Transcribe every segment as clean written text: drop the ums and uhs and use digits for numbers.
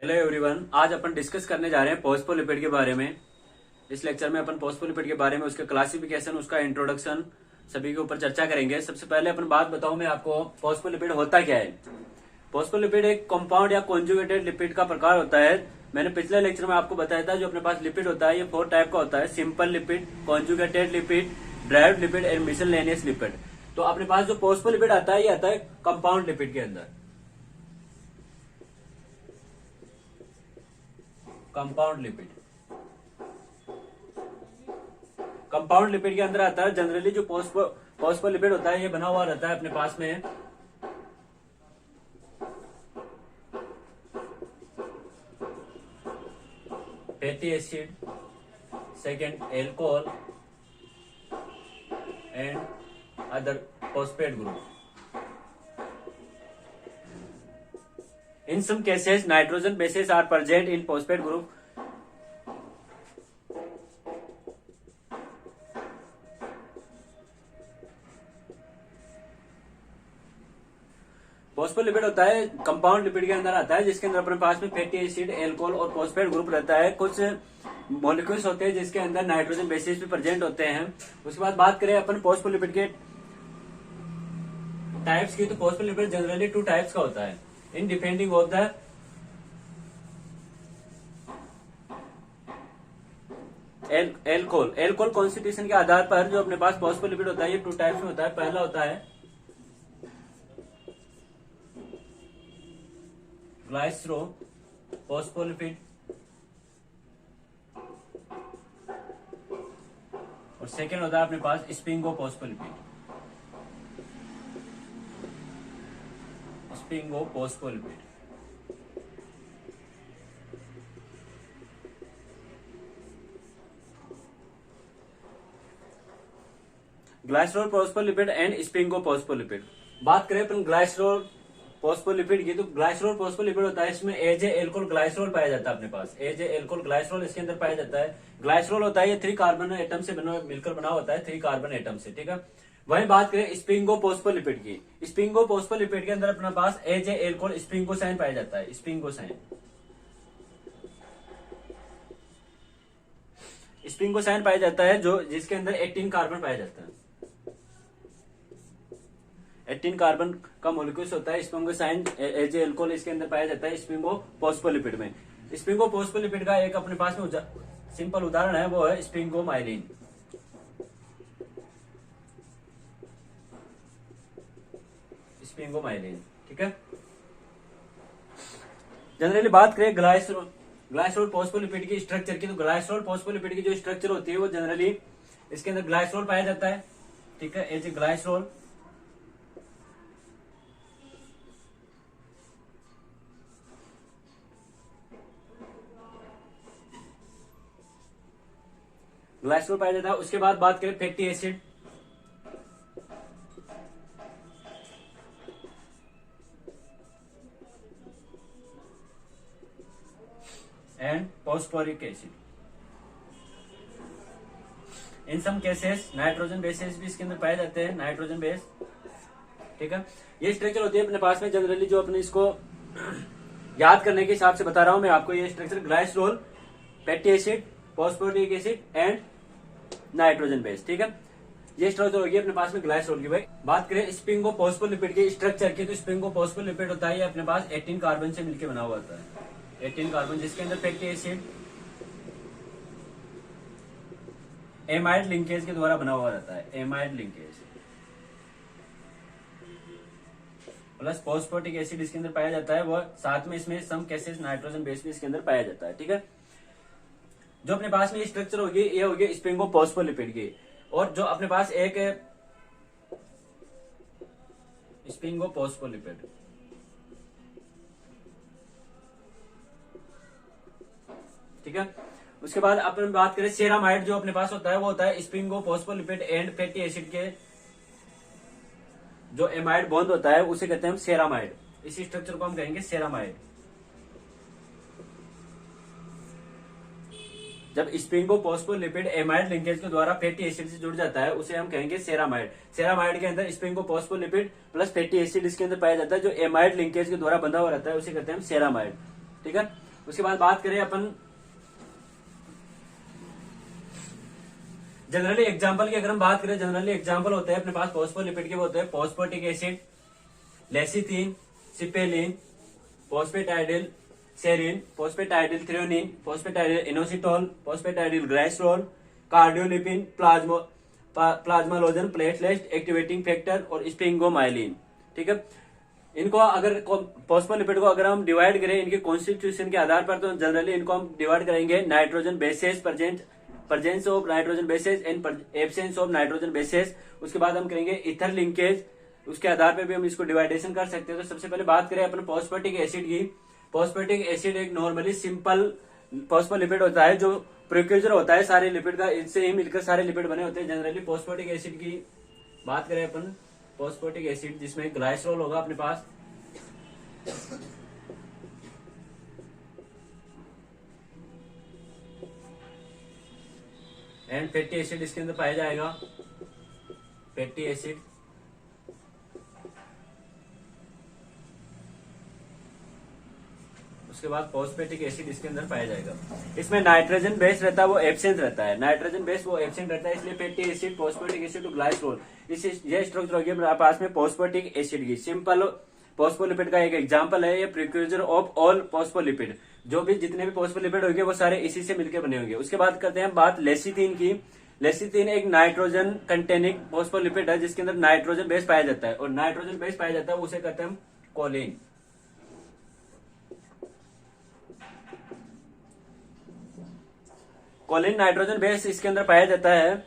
Hello everyone, आज अपन discuss करने जा रहे हैं फॉस्फोलिपिड के बारे में। इस लेक्चर में अपन फॉस्फोलिपिड के बारे में, उसका क्लासिफिकेशन, उसका इंट्रोडक्शन सभी के ऊपर चर्चा करेंगे। सबसे पहले अपन बात बताऊं मैं आपको, फॉस्फोलिपिड होता क्या है। फॉस्फोलिपिड एक कंपाउंड या कॉन्जुगेटेड लिपिड का प्रकार होता है। मैंने पिछले लेक्चर में आपको बताया था, जो अपने पास लिपिड होता है ये 4 टाइप का होता है: simple lipid, conjugated lipid, derived lipid and miscellaneous lipid. तो अपने पास जो फॉस्फोलिपिड आता है ये आता है कंपाउंड लिपिड के अंदर। कंपाउंड लिपिड, कंपाउंड लिपिड के अंदर आता है। जनरली जो फॉस्फोलिपिड होता है ये बना हुआ रहता है अपने पास में fatty acid, second alcohol and other phosphate group. In some cases, nitrogen bases are present in phosphate group. Phospholipid होता है कंपाउंड लिपिड के अंदर आता है, जिसके अंदर अपने पास में फैटी एसिड, एल्कोहल और फॉस्फेट ग्रुप रहता है। कुछ मॉलिक्यूल्स होते हैं जिसके अंदर नाइट्रोजन बेसिस भी प्रेजेंट होते हैं। उसके बाद बात करें अपन फॉस्फोलिपिड के टाइप्स की, तो फॉस्फोलिपिड जनरली 2 टाइप्स का होता है in depending of the alcohol. Alcohol constitution के आधार पर जो अपने पास फॉस्फोलिपिड होता है ये 2 टाइप्स में होता है। पहला होता है ग्लाइसरो फॉस्फोलिपिड और सेकेंड होता है अपने पास sphingophospholipid. Sphingophospholipid glycerol phospholipid and sphingophospholipid. बात करें अपन ग्लाइसरोल फॉस्फोलिपिड की, तो ग्लाइसरोल फॉस्फोलिपिड होता है, इसमें एज एल्कोहल ग्लाइसरोल पाया जाता है। अपने पास एज एल्कोहल ग्लाइसरोल इसके अंदर पाया जाता है। ग्लाइसरोल होता है ये 3 कार्बन एटम से मिलकर बना होता है, 3 कार्बन एटम से, ठीक है। वहीं बात करें स्पिंगो फॉस्फोलिपिड की, स्पिंगो फॉस्फोलिपिड के अंदर अपने पास एज एल्कोहल स्पिंगोसाइन पाया जाता है। स्पिंगोसाइन स्पिंगोसाइन पाया जाता है, जो जिसके अंदर 18 कार्बन पाया जाता है। 18 कार्बन का मॉलिक्यूल्स होता है स्पिंगोसाइन एज एल्कोहल, इसके अंदर पाया जाता है स्पिंगो फॉस्फोलिपिड में। स्पिंगो फॉस्फोलिपिड का एक अपने पास में सिंपल उदाहरण है, वो है स्पिंगोमाइलिन। स्पिंगोमाइलिन, ठीक है। जनरली बात करें ग्लाइसरोल फॉस्फोलिपिड की स्ट्रक्चर की, तो ग्लाइसरोल फॉस्फोलिपिड की जो स्ट्रक्चर होती है वो जनरली इसके अंदर ग्लाइसरोल पाया जाता है, ठीक है, एज ए ग्लाइसरोल। ग्लाइसरोल पाया जाता है। उसके बाद बात करें fatty acid, and phosphoric acid. In some cases nitrogen bases भी इसके अंदर पाए जाते हैं, नाइट्रोजन बेस, ठीक है। ये स्ट्रक्चर होती है अपने पास में जनरली, जो अपने इसको याद करने के हिसाब से बता रहा हूं मैं आपको। ये structure glycerol, fatty acid, phosphoric acid and nitrogen base, ठीक है। ये स्ट्रक्चर होगी अपने पास में ग्लाइसरोल की। भाई बात करें स्पिंगो फॉस्फोलिपिड के स्ट्रक्चर की, तो स्पिंगो फॉस्फोलिपिड होता है ये अपने पास 18 कार्बन से मिलकर बना हुआ होता है। 18 कार्बन, जिसके अंदर फैटी एसिड एमाइड लिंकेज के द्वारा बना हुआ रहता है। Amide linkage plus phosphoric acid इसके अंदर पाया जाता है, वह साथ में इसमें सम केसेस नाइट्रोजन बेस भी इसके अंदर पाया जाता है, ठीक है। जो अपने पास में स्ट्रक्चर होगी ये होगी स्पिंगो फॉस्फोलिपिड की। और जो अपने पास एक स्पिंगो फॉस्फोलिपिड, ठीक है। उसके बाद अपन बात करें सेरामाइड, जो अपने पास होता है वो होता है स्पिंगो फॉस्फोलिपिड एंड फैटी एसिड के जो एमाइड बॉन्ड होता है उसे कहते हैं हम सेरामाइड। इसी स्ट्रक्चर को हम कहेंगे सेरामाइड। जब स्प्रिंगो फॉस्फोलिपिड एमाइड लिंकेज के द्वारा फैटी एसिड से जुड़ जाता है उसे हम कहेंगे सेरामाइड। सेरामाइड के अंदर स्प्रिंगो फॉस्फोलिपिड प्लस फैटी एसिड इसके अंदर पाया जाता है जो एमाइड लिंकेज के द्वारा बंधा हुआ रहता है, उसे कहते हैं हम सेरामाइड। ठीक है। उसके बाद बात करें अपन जनरली एग्जांपल की, अगर हम बात करें जनरली एग्जांपल होते हैं अपने पास फॉस्फोलिपिड के होते हैं phosphatidic acid, lecithin, cephalin, phosphatidyl serine, phosphatidyl threonine, phosphatidyl inositol, phosphatidyl glycerol, cardiolipin, plasmalogen, platelet activating factor और स्पिंगोमाइलिन। ठीक है, इनको अगर फॉस्फोलिपिड को अगर हम डिवाइड करें इनके कॉन्स्टिट्यूशन के आधार पर, तो जनरली इनको हम डिवाइड करेंगे nitrogen bases, presence of nitrogen bases and absence of nitrogen bases. उसके बाद हम करेंगे इथर लिंकेज, उसके आधार पर भी हम इसको डिवाइडेशन कर सकते हैं। तो सबसे पहले बात करें अपन फॉस्फेटिक एसिड की। फॉस्फेटिक एसिड एक नॉर्मली सिंपल फॉस्फोलिपिड होता है जो प्रिक्यूजर होता है सारे लिपिड का, इससे ही मिलकर सारे लिपिड बने होते हैं। जनरली फॉस्फेटिक एसिड की बात करें अपन, फॉस्फेटिक एसिड जिसमें ग्लाइसरोल होगा अपने पास, एंड फैटी एसिड इसके अंदर पाया जाएगा, फैटी एसिड। उसके बाद फॉस्फेटिक एसिड इसके अंदर पाया जाएगा। इसमें नाइट्रोजन बेस रहता है वो एब्सेंट रहता है, नाइट्रोजन बेस वो एब्सेंट रहता है, इसलिए फैटी एसिड, फॉस्फेटिक एसिड और ग्लाइसरोल ये स्ट्रक्चर होगी हमारे पास में फॉस्फेटिक एसिड की। सिंपल फॉस्फोलिपिड का एक एग्जांपल है ये, प्रिक्यूजर ऑफ ऑल फॉस्फोलिपिड। जो भी जितने भी फॉस्फोलिपिड होंगे वो सारे इसी से मिलकर बने होंगे। उसके बाद करते हैं बात लेसिथिन की। लेसिथिन एक नाइट्रोजन कंटेनिंग फॉस्फोलिपिड है जिसके अंदर नाइट्रोजन बेस पाया जाता है, और नाइट्रोजन बेस पाया जाता है उसे कहते हैं हम कोलिन। कोलिन नाइट्रोजन बेस इसके अंदर पाया जाता है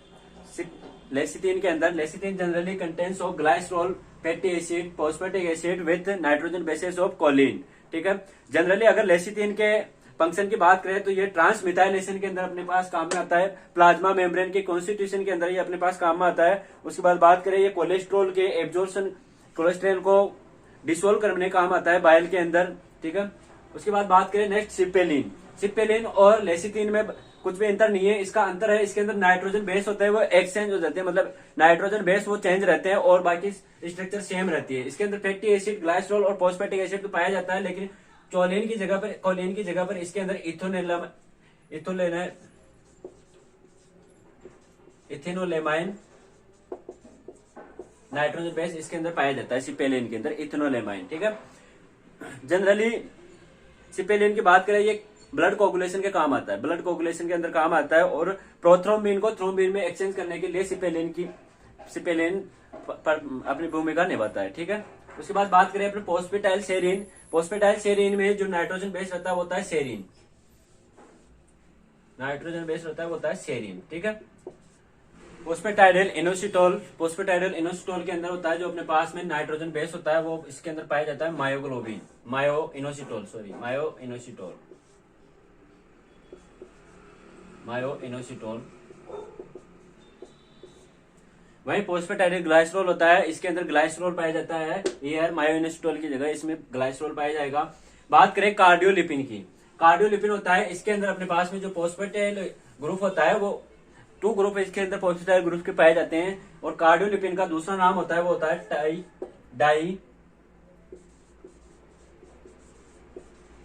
लेसिथिन के अंदर। Lecithin generally contains of glycerol, fatty acid, phosphatidic acid with nitrogen basis of choline. ठीक है, जनरली अगर लेसिथिन के फंक्शन की बात करें तो ये ट्रांसमिथाइलेशन के अंदर अपने पास काम में आता है, प्लाज्मा मेम्ब्रेन के कॉन्स्टिट्यूशन के अंदर ये अपने पास काम में आता है। उसके बाद बात करें ये कोलेस्ट्रॉल के एब्जॉर्प्शन, कोलेस्ट्रॉल को डिसोल्व करने काम आता है बाइल के अंदर। ठीक है, उसके बाद बात करें नेक्स्ट सिपेलिन। सिपेलिन और लेसिथिन में कुछ भी अंतर नहीं है, इसका अंतर है इसके अंदर नाइट्रोजन बेस होता है वो एक्सचेंज हो जाते हैं, मतलब नाइट्रोजन बेस वो चेंज रहते हैं और बाकी स्ट्रक्चर सेम रहती है। इसके अंदर फैटी एसिड, ग्लाइसरोल और फॉस्फेटिक एसिड तो पाया जाता है, लेकिन कोलिन की जगह पर इसके अंदर इथेनोलेमाइन नाइट्रोजन बेस इसके अंदर पाया जाता है सिपेलिन के अंदर, इथेनोलेमाइन। ठीक है, जनरली सिपेलिन की बात करें ये ब्लड कोगुलेशन के काम आता है, ब्लड कोगुलेशन के अंदर काम आता है, और प्रोथ्रोम्बिन को थ्रोम्बिन में एक्सचेंज करने के लिए सिपेलिन अपनी भूमिका निभाता है। ठीक है, उसके बाद बात करें अपने फॉस्फेटाइल सेरीन। फॉस्फेटाइल सेरीन में जो नाइट्रोजन बेस रहता है वो होता है सेरीन, नाइट्रोजन बेस रहता है वो होता है सेरीन। ठीक है, फॉस्फेटाइडिल इनोसिटोल, फॉस्फेटाइडिल इनोसिटोल के अंदर होता है जो अपने पास में नाइट्रोजन बेस होता है वो इसके अंदर पाया जाता है मायोग्लोबिन, मायो इनोसिटोल। वही फॉस्फेटाइडिल ग्लाइसरोल होता है, इसके अंदर ग्लाइसरोल पाया जाता है, ये मायो इनोसिटोल की जगह इसमें ग्लाइसरोल पाया जाएगा। बात करें कार्डियोलिपिन की। कार्डियोलिपिन होता है इसके अंदर अपने पास में जो फॉस्फेटाइल ग्रुप होता है वो 2 ग्रुप इसके अंदर फॉस्फेटाइल ग्रुप के पाए जाते हैं, और कार्डियोलिपिन का दूसरा नाम होता है वो होता है डाई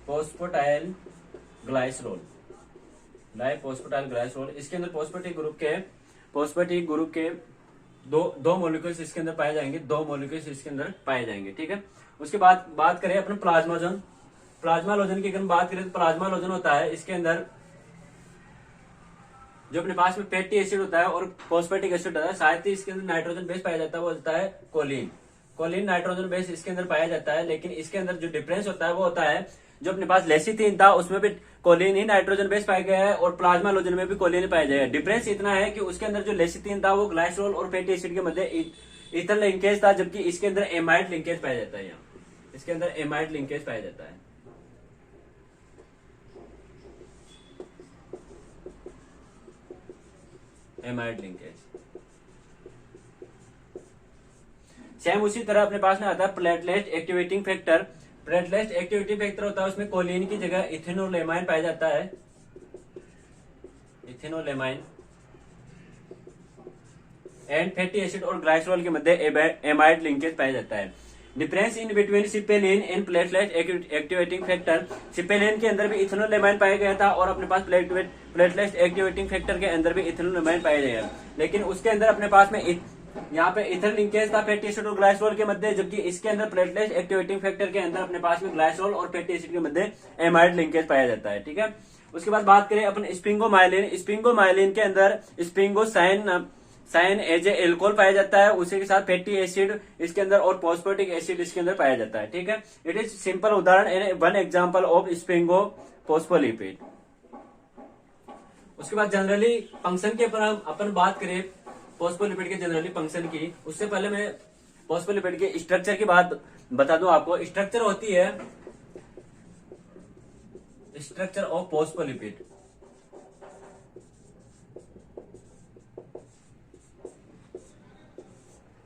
फॉस्फेटाइल ग्लाइसरोल, डाइफॉस्फेटाइल ग्लाइसरोल। इसके अंदर फॉस्फेटिक ग्रुप के दो मॉलिक्यूल्स इसके अंदर पाए जाएंगे, 2 मॉलिक्यूल्स इसके अंदर पाए जाएंगे। ठीक है, उसके बाद बात करें अपन प्लाज्मालोजन की। अगर हम बात करें तो प्लाज्मालोजन होता है इसके अंदर जो अपने पास में फैटी एसिड होता है और फॉस्फेटिक एसिड होता है, साथ ही इसके अंदर नाइट्रोजन बेस पाया जाता है वो होता है कोलिन नाइट्रोजन बेस इसके अंदर पाया जाता है। लेकिन इसके अंदर जो डिफरेंस होता है वो होता है जो अपने पास लेसिथिन था उसमें भी कोलिन ही नाइट्रोजन बेस पाया गया है, और प्लाज्मालोजन में भी कोलिन पाया जाएगा। डिफरेंस इतना है कि उसके अंदर जो लेसिथिन था वो ग्लाइसरोल और फैटी एसिड के मध्य ईथर लिंकेज था, जबकि इसके अंदर एमाइड लिंकेज पाया जाता है। यहाँ इसके अंदर एमाइड लिंकेज पाया जाता है। एमाइड लिंकेज सेम उसी तरह अपने पास में आता है platelet activating factor. Platelet activating factor होता है उसमें कोलिन की जगह इथेनोलेमाइन पाया जाता है, इथेनोलेमाइन, एंड फैटी एसिड और ग्लाइसरोल के मध्य एमाइड लिंकेज पाया जाता है। Difference in between cephalin and platelet activating factor. Cephalin के अंदर भी इथेनोलेमाइन पाया गया था और अपने पास प्लेटलेट एक्टिवेटिंग फैक्टर के अंदर भी इथेनोलेमाइन पाया गया, लेकिन उसके अंदर अपने पास में यहाँ पे इथर लिंकेज था फैटी एसिड और ग्लाइसरॉल के मध्य, जबकि इसके अंदर प्लेटलेट एक्टिवेटिंग फैक्टर के अंदर अपने पास में ग्लाइसरॉल और फैटी एसिड के मध्य एमाइड लिंकेज पाया जाता है। ठीक है, उसके बाद बात करें अपन स्पिंगोमाइलिन। स्पिंगोमाइलिन के अंदर स्पिंगोसाइन एज ए एल्कोहल पाया जाता है, उसी के साथ फैटी एसिड इसके अंदर और फॉस्फेटिक एसिड इसके अंदर पाया जाता है। ठीक है, इट इज सिंपल उदाहरण वन एग्जांपल ऑफ स्पिंगो फोस्फोलिपिड। उसके बाद जनरली फंक्शन के ऊपर अपन बात करें फोस्फोलिपिड के जनरली फंक्शन की, उससे पहले मैं फोस्फोलिपिड के स्ट्रक्चर की बात बता दूं आपको। स्ट्रक्चर होती है structure of phospholipid.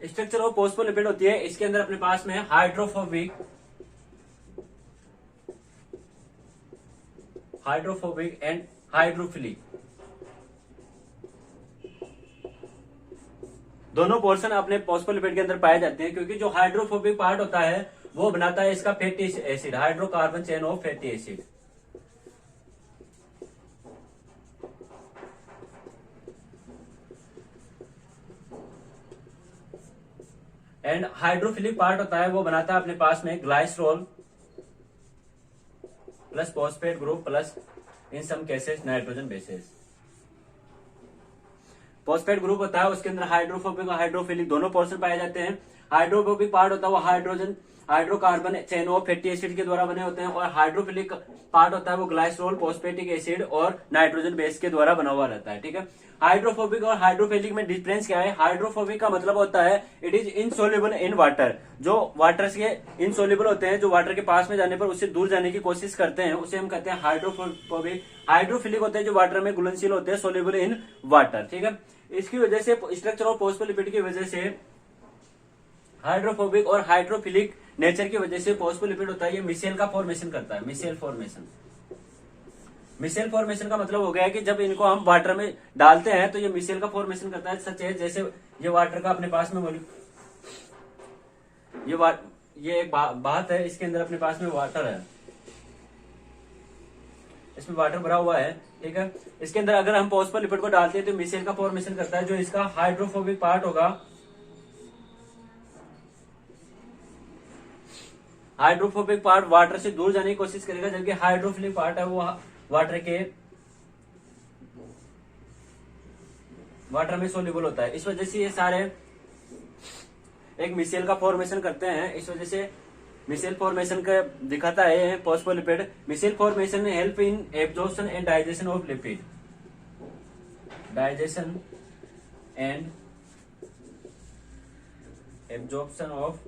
Structure of phospholipid होती है, इसके अंदर अपने पास में हाइड्रोफोबिक एंड हाइड्रोफिलिक दोनों पोर्शन अपने फोस्फोलिपिड के अंदर पाए जाते हैं, क्योंकि जो हाइड्रोफोबिक पार्ट होता है वो बनाता है इसका fatty acid, hydrocarbon chain of fatty acid. And hydrophilic part होता है वो बनाता है अपने पास में glycerol plus phosphate group plus in some cases nitrogen bases. Phosphate group होता है उसके अंदर हाइड्रोफोबिक और हाइड्रोफिलिक दोनों पोर्शन पाए जाते हैं। हाइड्रोफोबिक पार्ट होता है वो hydrocarbon chain of fatty acid के द्वारा बने होते हैं, और हाइड्रोफिलिक पार्ट होता है वो ग्लाइसरॉल फॉस्फेटिक एसिड और नाइट्रोजन बेस के द्वारा बना हुआ रहता है। ठीक है, हाइड्रोफोबिक और हाइड्रोफिलिक में डिफरेंस क्या है? हाइड्रोफोबिक का मतलब होता है it is insoluble in water, जो वाटर से इनसोल्युबल होते हैं, जो वाटर के पास में जाने पर उससे दूर जाने की कोशिश करते हैं, उसे हम कहते हैं हाइड्रोफोबिक। हाइड्रोफिलिक होते हैं जो वाटर में घुलनशील होते हैं, सोल्युबल इन वाटर। ठीक है, इसकी वजह से स्ट्रक्चर ऑफ फोस्फोलिपिड की वजह से हाइड्रोफोबिक और हाइड्रोफिलिक नेचर की वजह से फोस्फोलिपिड होता है ये मिसेल का फॉर्मेशन करता है। मिसेल फॉर्मेशन का मतलब हो गया है कि जब इनको हम वाटर में डालते हैं तो ये मिसेल का फॉर्मेशन करता है। सच है जैसे ये वाटर का अपने पास में ये एक बात है, इसके अंदर अपने पास में वाटर है, इसमें वाटर भरा हुआ है। ठीक है, इसके अंदर अगर हम फोस्फोलिपिड को डालते हैं तो मिसेल का फॉर्मेशन करता है, जो इसका हाइड्रोफोबिक पार्ट होगा। हाइड्रोफोबिक पार्ट वाटर से दूर जाने की कोशिश करेगा, जबकि हाइड्रोफिलिक पार्ट है वो वाटर में सोल्यूबल होता है। इस वजह से ये सारे एक मिसेल का फॉर्मेशन करते हैं। इस वजह से मिसेल फॉर्मेशन का दिखाता है phospholipid. Micelle formation help in absorption and digestion of lipid. Digestion and absorption of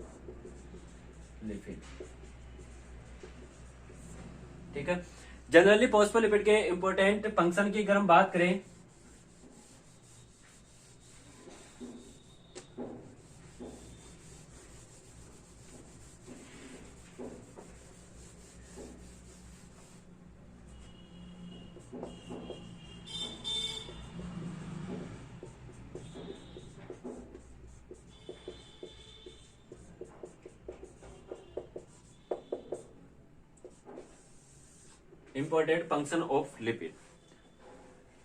lipid. ठीक है, जनरली फोस्फोलिपिड के इंपॉर्टेंट फंक्शन की अगर हम बात करें इंपॉर्टेंट फंक्शन ऑफ लिपिड,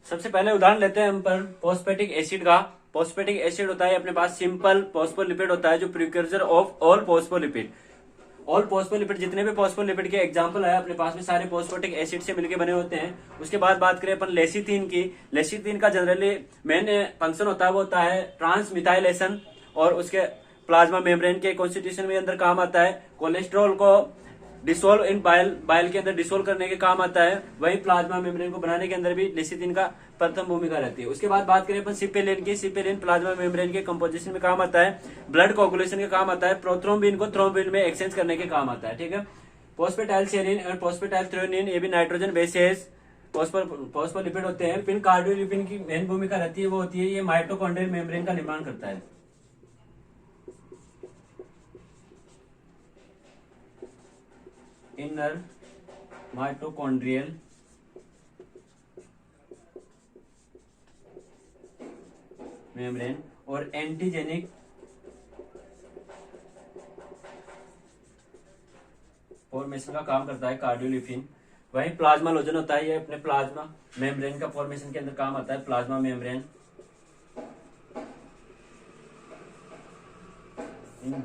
सबसे पहले उदाहरण लेते हैं हम पर फोस्फेटिक एसिड का। फोस्फेटिक एसिड होता है अपने पास सिंपल फोस्फोलिपिड होता है जो precursor of all phospholipid. All phospholipid जितने भी फोस्फोलिपिड के एग्जांपल है अपने पास में सारे फोस्फेटिक एसिड से मिलकर बने होते हैं। उसके बाद बात करें अपन लेसिथिन की। लेसिथिन का जनरली मेन फंक्शन होता है वो होता है ट्रांसमिथाइलेशन, और उसके प्लाज्मा मेम्ब्रेन के कॉन्स्टिट्यूशन में अंदर काम आता है। कोलेस्ट्रॉल को डिसोल्व इन बाइल के अंदर डिसोल्व करने के काम आता है। वही प्लाज्मा मेम्ब्रेन को बनाने के अंदर भी लेसिथिन का प्रथम भूमिका रहती है। उसके बाद बात करें अपन सिपेलिन की। सिपेलिन प्लाज्मा मेम्ब्रेन के कंपोजिशन में काम आता है, ब्लड कोगुलेशन के काम आता है, प्रोथ्रोम्बिन को थ्रोम्बिन में एक्सचेंज करने के काम आता है। ठीक है, फोस्फेटाइलसेरिन और फोस्फेटाइलथ्रेओनिन ये भी नाइट्रोजन बेसेस फोस्फोलिपिड होते हैं। फिर कार्डियोलिपिन की मेन भूमिका रहती है, वो होती है ये माइटोकॉन्ड्रियल मेम्ब्रेन का निर्माण करता है। इनर माइटोकॉन्ड्रियल मेम्ब्रेन और एंटीजेनिक फॉर्मेशन का काम करता है कार्डियोलिपिन। वहीं प्लाज्मालोजन होता है, ये अपने प्लाज्मा मेम्ब्रेन का फॉर्मेशन के अंदर काम आता है, plasma membrane in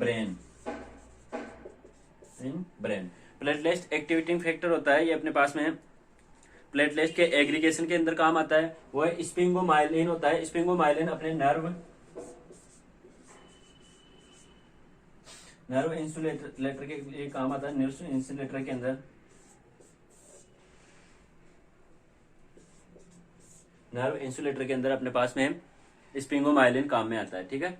brain. Platelet activating factor होता है, ये अपने पास में प्लेटलेट के एग्रीगेशन के अंदर काम आता है। वो है स्पिंगोमाइलिन होता है, स्पिंगोमाइलिन अपने नर्व इंसुलेटर के लिए काम आता है, नर्व इंसुलेटर के अंदर, नर्व इंसुलेटर के अंदर अपने पास में स्पिंगोमाइलिन काम में आता है। ठीक है,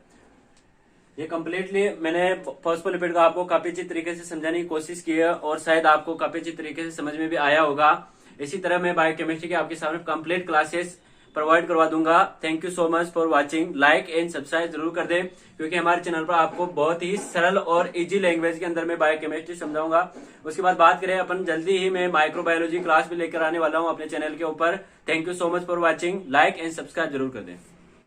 ये कम्प्लीटली मैंने फॉस्फोलिपिड को आपको काफी अच्छी तरीके से समझाने की कोशिश की है और शायद आपको काफी अच्छी तरीके से समझ में भी आया होगा। इसी तरह मैं बायोकेमिस्ट्री के आपके सामने कंप्लीट क्लासेस प्रोवाइड करवा दूंगा। Thank you so much for watching. Like and subscribe जरूर कर दें, क्योंकि हमारे चैनल पर आपको बहुत ही सरल और इजी लैंग्वेज के अंदर मैं बायोकेमिस्ट्री समझाऊंगा। उसके बाद बात करें अपन, जल्दी ही मैं माइक्रोबायोलॉजी क्लास भी लेकर आने वाला हूं अपने चैनल के ऊपर। Thank you so much for watching. Like and subscribe जरूर कर दें।